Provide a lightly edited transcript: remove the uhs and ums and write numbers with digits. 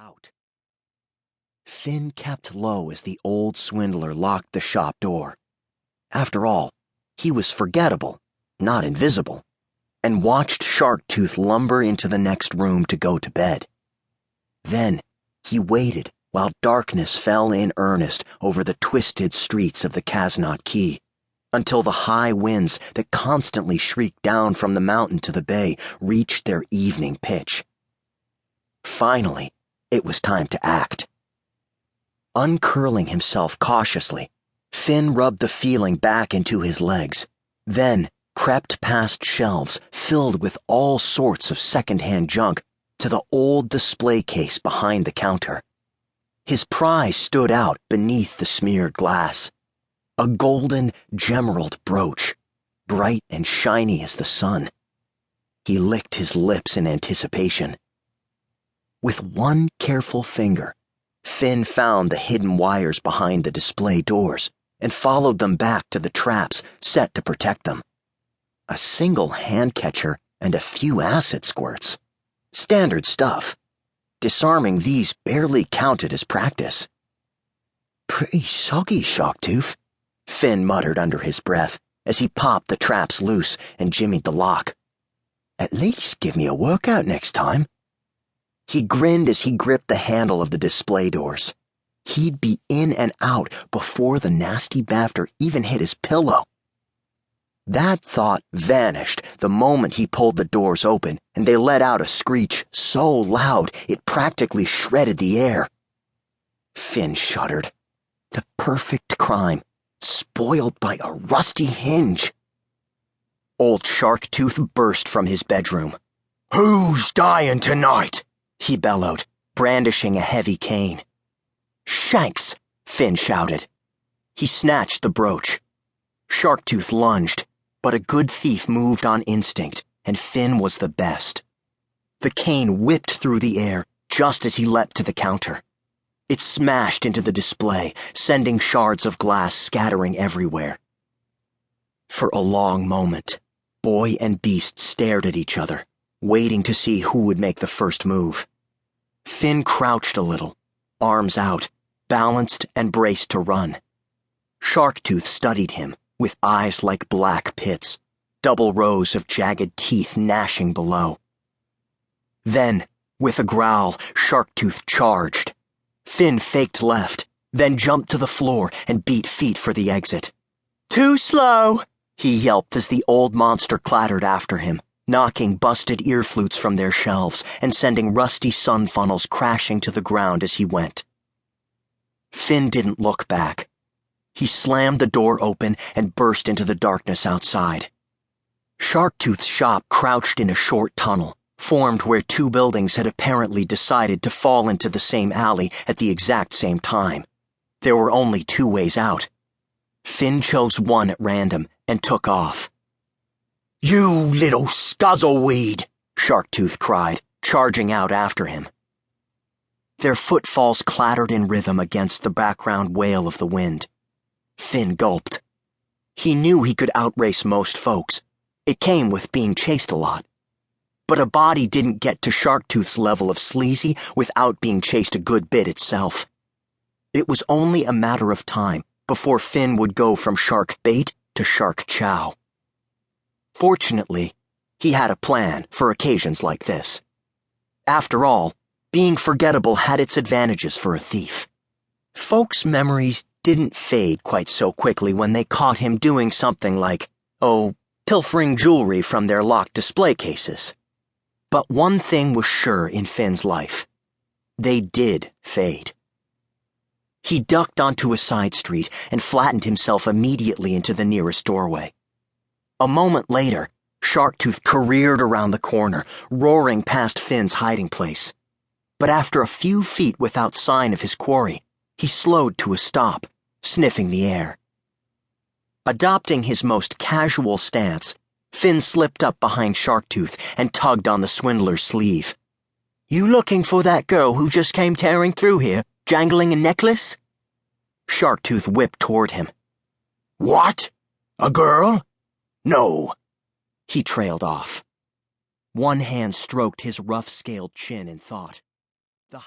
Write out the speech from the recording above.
out. Finn kept low as the old swindler locked the shop door. After all, he was forgettable, not invisible, and watched Sharktooth lumber into the next room to go to bed. Then he waited while darkness fell in earnest over the twisted streets of the Khaznot Quay, until the high winds that constantly shrieked down from the mountain to the bay reached their evening pitch. Finally, it was time to act. Uncurling himself cautiously, Finn rubbed the feeling back into his legs, then crept past shelves filled with all sorts of second-hand junk to the old display case behind the counter. His prize stood out beneath the smeared glass. A golden gemerald brooch, bright and shiny as the sun. He licked his lips in anticipation. With one careful finger, Finn found the hidden wires behind the display doors and followed them back to the traps set to protect them. A single hand catcher and a few acid squirts. Standard stuff. Disarming these barely counted as practice. "Pretty soggy, Sharktooth," Finn muttered under his breath as he popped the traps loose and jimmied the lock. "At least give me a workout next time." He grinned as he gripped the handle of the display doors. He'd be in and out before the nasty bafter even hit his pillow. That thought vanished the moment he pulled the doors open and they let out a screech so loud it practically shredded the air. Finn shuddered. The perfect crime, spoiled by a rusty hinge. Old Sharktooth burst from his bedroom. "Who's dying tonight?" he bellowed, brandishing a heavy cane. "Shanks!" Finn shouted. He snatched the brooch. Sharktooth lunged, but a good thief moved on instinct, and Finn was the best. The cane whipped through the air just as he leapt to the counter. It smashed into the display, sending shards of glass scattering everywhere. For a long moment, boy and beast stared at each other, waiting to see who would make the first move. Finn crouched a little, arms out, balanced and braced to run. Sharktooth studied him, with eyes like black pits, double rows of jagged teeth gnashing below. Then, with a growl, Sharktooth charged. Finn faked left, then jumped to the floor and beat feet for the exit. "Too slow!" he yelped as the old monster clattered after him, knocking busted ear flutes from their shelves and sending rusty sun funnels crashing to the ground as he went. Finn didn't look back. He slammed the door open and burst into the darkness outside. Sharktooth's shop crouched in a short tunnel, formed where two buildings had apparently decided to fall into the same alley at the exact same time. There were only two ways out. Finn chose one at random and took off. "You little scuzzleweed!" Sharktooth cried, charging out after him. Their footfalls clattered in rhythm against the background wail of the wind. Finn gulped. He knew he could outrace most folks. It came with being chased a lot. But a body didn't get to Sharktooth's level of sleazy without being chased a good bit itself. It was only a matter of time before Finn would go from shark bait to shark chow. Fortunately, he had a plan for occasions like this. After all, being forgettable had its advantages for a thief. Folks' memories didn't fade quite so quickly when they caught him doing something like, pilfering jewelry from their locked display cases. But one thing was sure in Finn's life. They did fade. He ducked onto a side street and flattened himself immediately into the nearest doorway. A moment later, Sharktooth careered around the corner, roaring past Finn's hiding place. But after a few feet without sign of his quarry, he slowed to a stop, sniffing the air. Adopting his most casual stance, Finn slipped up behind Sharktooth and tugged on the swindler's sleeve. "You looking for that girl who just came tearing through here, jangling a necklace?" Sharktooth whipped toward him. "What? A girl? No." He trailed off. One hand stroked his rough-scaled chin in thought. The